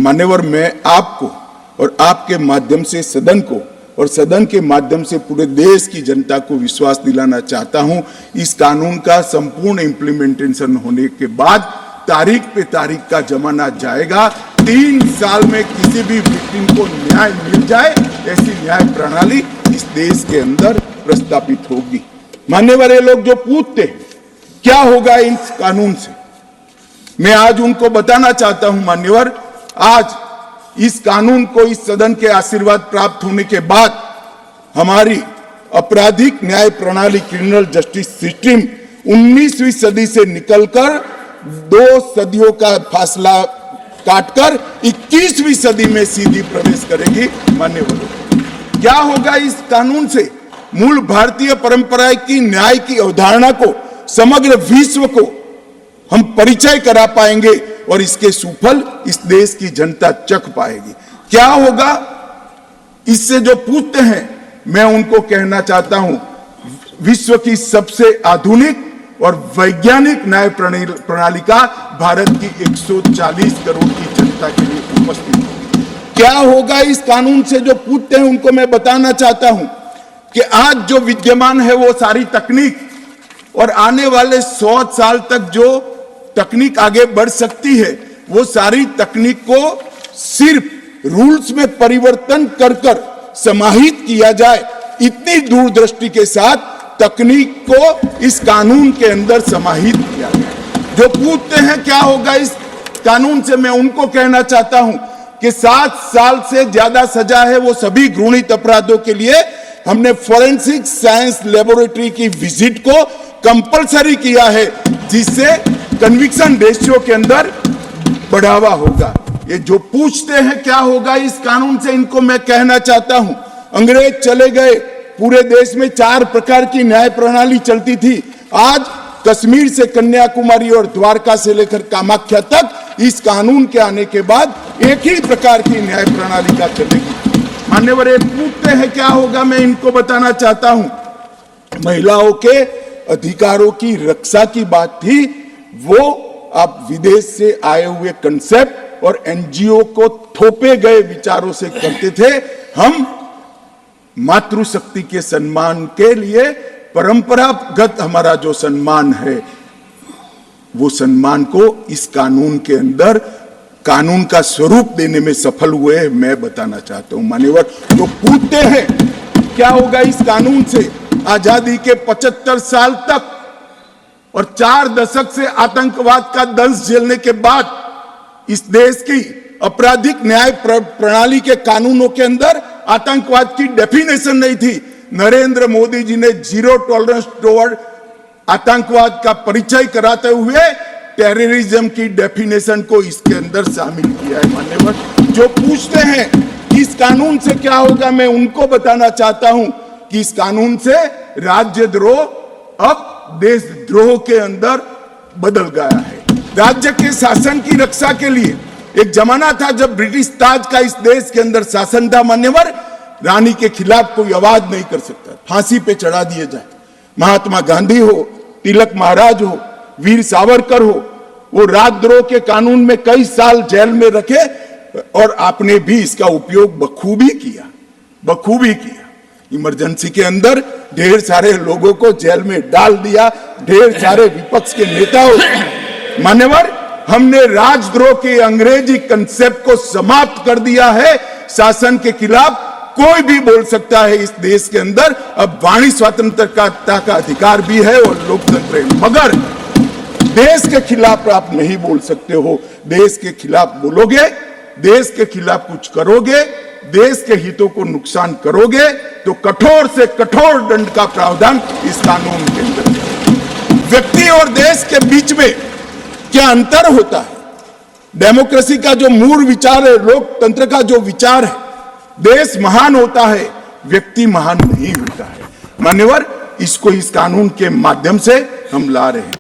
मान्यवर, मैं आपको और आपके माध्यम से सदन को और सदन के माध्यम से पूरे देश की जनता को विश्वास दिलाना चाहता हूं, इस कानून का संपूर्ण इंप्लीमेंटेशन होने के बाद तारीख पे तारीख का जमाना जाएगा। 3 साल में किसी भी विक्टिम को न्याय मिल जाए, ऐसी न्याय प्रणाली इस देश के अंदर प्रस्तापित होगी। मान्यवर, ये लोग जो पूछते हैं क्या होगा इस कानून से, मैं आज उनको बताना चाहता हूं। मान्यवर, आज इस कानून को इस सदन के आशीर्वाद प्राप्त होने के बाद हमारी आपराधिक न्याय प्रणाली, क्रिमिनल जस्टिस सिस्टम 19वीं सदी से निकलकर 2 सदियों का फासला काटकर 21वीं सदी में सीधी प्रवेश करेगी। मान्यवर, क्या होगा इस कानून से? मूल भारतीय परंपरा की न्याय की अवधारणा को समग्र विश्व को हम परिचय करा पाएंगे और इसके सुफल इस देश की जनता चख पाएगी। क्या होगा इससे? जो पूछते हैं मैं उनको कहना चाहता हूं, विश्व की सबसे आधुनिक और वैज्ञानिक न्याय प्रणाली का भारत की 140 करोड़ की जनता के लिए उपस्थित है। क्या होगा इस कानून से? जो पूछते हैं उनको मैं बताना चाहता हूं कि आज जो विद्यमान है वो सारी तकनीक और आने वाले 100 साल तक जो तकनीक आगे बढ़ सकती है, वो सारी तकनीक को सिर्फ रूल्स में परिवर्तन कर समाहित किया जाए, इतनी दूरदृष्टि के साथ तकनीक को इस कानून के अंदर समाहित किया गया। जो पूछते हैं क्या होगा इस कानून से, मैं उनको कहना चाहता हूं कि 7 साल से ज्यादा सजा है वो सभी घृणित अपराधों के लिए हमने फोरेंसिक साइंस लेबोरेटरी की विजिट को कंपलसरी किया है, जिससे कन्विक्शन रेशियो के अंदर बढ़ावा होगा। ये जो पूछते हैं क्या होगा इस कानून से, इनको मैं कहना चाहता हूं, अंग्रेज चले गए, पूरे देश में 4 प्रकार की न्याय प्रणाली चलती थी। आज कश्मीर से कन्याकुमारी और द्वारका से लेकर कामाख्या तक इस कानून के आने के बाद एक ही प्रकार की न्याय प्रणाली का चलेगी। मान्यवर, ये पूछते हैं क्या होगा, मैं इनको बताना चाहता हूं, महिलाओं के अधिकारों की रक्षा की बात थी, वो आप विदेश से आए हुए कंसेप्ट और एनजीओ को थोपे गए विचारों से करते थे। हम मातृशक्ति के सम्मान के लिए परंपरागत हमारा जो सम्मान है, वो सम्मान को इस कानून के अंदर कानून का स्वरूप देने में सफल हुए, मैं बताना चाहता हूं। मान्यवर, जो पूछते हैं क्या होगा इस कानून से, आजादी के 75 साल तक और 4 दशक से आतंकवाद का दंश झेलने के बाद इस देश की आपराधिक न्याय प्रणाली के कानूनों के अंदर आतंकवाद की डेफिनेशन नहीं थी। नरेंद्र मोदी जी ने जीरो टॉलरेंस टुवर्ड आतंकवाद का परिचय कराते हुए टेररिज्म की डेफिनेशन को इसके अंदर शामिल किया है। मान्यवर, जो पूछते हैं इस कानून से क्या होगा, मैं उनको बताना चाहता हूं कि इस कानून से राज्यद्रोह अब देशद्रोह के अंदर बदल गया है। राज्य के शासन की रक्षा के लिए एक जमाना था जब ब्रिटिश ताज का इस देश के अंदर शासन था। मान्यवर, रानी के खिलाफ कोई आवाज नहीं कर सकता, फांसी पे चढ़ा दिए जाए। महात्मा गांधी हो, तिलक महाराज हो, वीर सावरकर हो, वो राजद्रोह के कानून में कई साल जेल में रखे और आपने भी इसका उपयोग बखूबी किया। इमरजेंसी के अंदर ढेर सारे लोगों को जेल में डाल दिया, ढेर सारे विपक्ष के नेताओं। मान्यवर, हमने राजद्रोह के अंग्रेजी कंसेप्ट को समाप्त कर दिया है। शासन के खिलाफ कोई भी बोल सकता है इस देश के अंदर। अब वाणी स्वतंत्रता का अधिकार भी है और लोकतंत्र है, मगर देश के खिलाफ आप नहीं बोल सकते हो। देश के खिलाफ बोलोगे, देश के खिलाफ कुछ करोगे, देश के हितों को नुकसान करोगे तो कठोर से कठोर दंड का प्रावधान इस कानून के अंदर। व्यक्ति और देश के बीच में क्या अंतर होता है? डेमोक्रेसी का जो मूल विचार है, लोकतंत्र का जो विचार है, देश महान होता है, व्यक्ति महान नहीं होता है। मान्यवर, इसको इस कानून के माध्यम से हम ला रहे हैं।